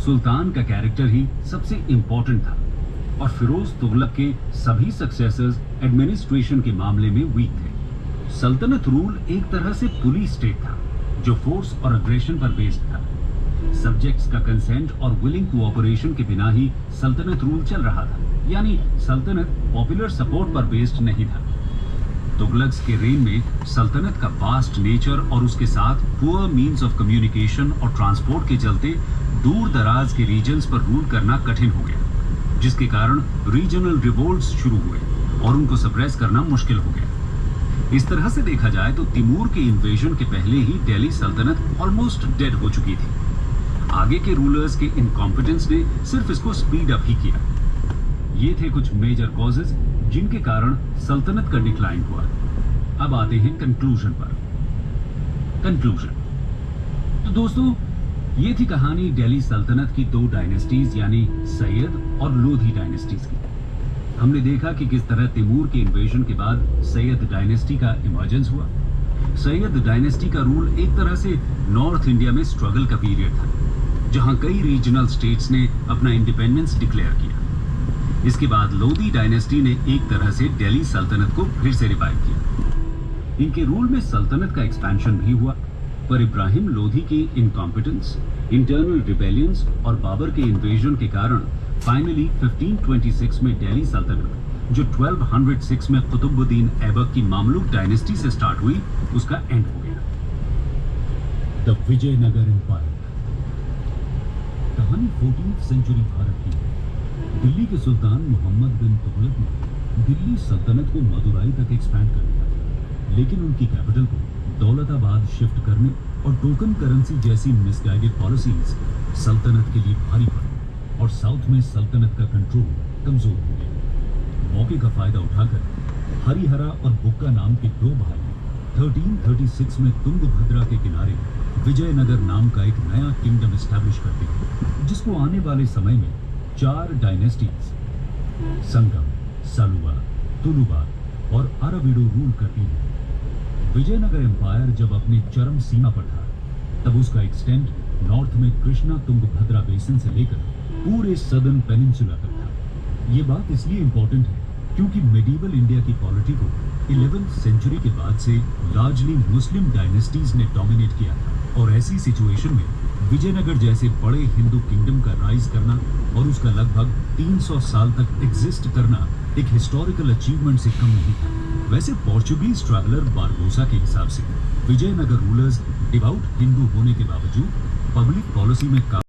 सुल्तान का कैरेक्टर ही सबसे इम्पोर्टेंट था और फिरोज तुगलक के सभी सक्सेसर्स एडमिनिस्ट्रेशन के मामले में वीक थे। सल्तनत रूल एक तरह से पुलिस स्टेट था जो फोर्स और अग्रेशन पर बेस्ड था। सब्जेक्ट्स का कंसेंट और विलिंग कोऑपरेशन के बिना ही सल्तनत रूल चल रहा था, यानी सल्तनत पॉपुलर सपोर्ट पर बेस्ड नहीं था। तुगलक्स के रेन में सल्तनत का वास्ट नेचर और उसके साथ पुअर मींस ऑफ कम्युनिकेशन और ट्रांसपोर्ट के चलते दूर दराज के रीजन्स पर रूल करना कठिन हो गया, जिसके कारण रीजनल रिवोल्ट्स शुरू हुए और उनको सप्रेस करना मुश्किल हो गया। इस तरह से देखा जाए तो तिमूर के इन्वेजन के पहले ही दिल्ली सल्तनत ऑलमोस्ट डेड हो चुकी थी। आगे के रूलर्स के इनकॉम्पिटेंस ने सिर्फ इसको स्पीड अप ही किया। ये थे कुछ मेजर कॉजेज जिनके कारण सल्तनत का डिक्लाइन हुआ। अब आते हैं कंक्लूजन पर। कंक्लूजन तो दोस्तों, ये थी कहानी दिल्ली सल्तनत की दो डायनेस्टीज यानी सैयद और लोधी डायनेस्टीज की। हमने देखा कि किस तरह तिमूर के इन्वेजन के बाद सैयद डायनेस्टी का इमर्जेंस हुआ। सैयद डायनेस्टी का रूल एक तरह से नॉर्थ इंडिया में स्ट्रगल का पीरियड था, जहां कई रीजनल स्टेट्स ने अपना इंडिपेंडेंस डिक्लेयर किया। इसके बाद लोधी डायनेस्टी ने एक तरह से दिल्ली सल्तनत को फिर से रिवाइव किया। इनके रूल में सल्तनत का एक्सपेंशन भी हुआ, पर इब्राहिम लोधी की इनकॉम्पिटेंस, इंटरनल रिबेलियंस और बाबर के इन्वेजन के कारण फाइनली 1526 में दिल्ली सल्तनत, जो 1206 में कुतुबुद्दीन ऐबक की मामलुक डायनेस्टी से स्टार्ट हुई, उसका एंड हो गया। The Vijayanagar empire. कहानी 14th सेंचुरी भारत की है। दिल्ली के सुल्तान मोहम्मद बिन तुगलक ने दिल्ली सल्तनत को मदुराई तक एक्सपैंड कर दिया, लेकिन उनकी कैपिटल को दौलताबाद शिफ्ट करने और टोकन करेंसी जैसी मिसगाइडेड पॉलिसीज सल्तनत के लिए भारी पड़ी और साउथ में सल्तनत का कंट्रोल कमजोर हो गया। मौके का फायदा उठाकर हरिहरा और बुक्का नाम के दो भाई 1336 में तुंगभद्रा के किनारे विजयनगर नाम का एक नया किंगडम एस्टैब्लिश करते हैं, जिसको आने वाले समय में 4 डायनेस्टीज संगम, सलुवा, तुलुवा और अराविडो रूल करती है। विजयनगर एम्पायर जब अपनी चरम सीमा पर था, तब उसका एक्सटेंट नॉर्थ में कृष्णा तुंगभद्रा बेसिन से लेकर पूरे सदर्न पेनिनसुला तक था। ये बात इसलिए इंपॉर्टेंट है क्योंकि मेडिवल इंडिया की पॉलिटी को 11th सेंचुरी के बाद से लार्जली मुस्लिम डायनेस्टीज ने डोमिनेट किया था, और ऐसी सिचुएशन में विजयनगर जैसे बड़े हिंदू किंगडम का राइज करना और उसका लगभग 300 साल तक एग्जिस्ट करना एक हिस्टोरिकल अचीवमेंट से कम नहीं था। वैसे पोर्चुगीज ट्रैवलर बारबोसा के हिसाब से विजयनगर रूलर्स डिवाउट हिंदू होने के बावजूद पब्लिक पॉलिसी में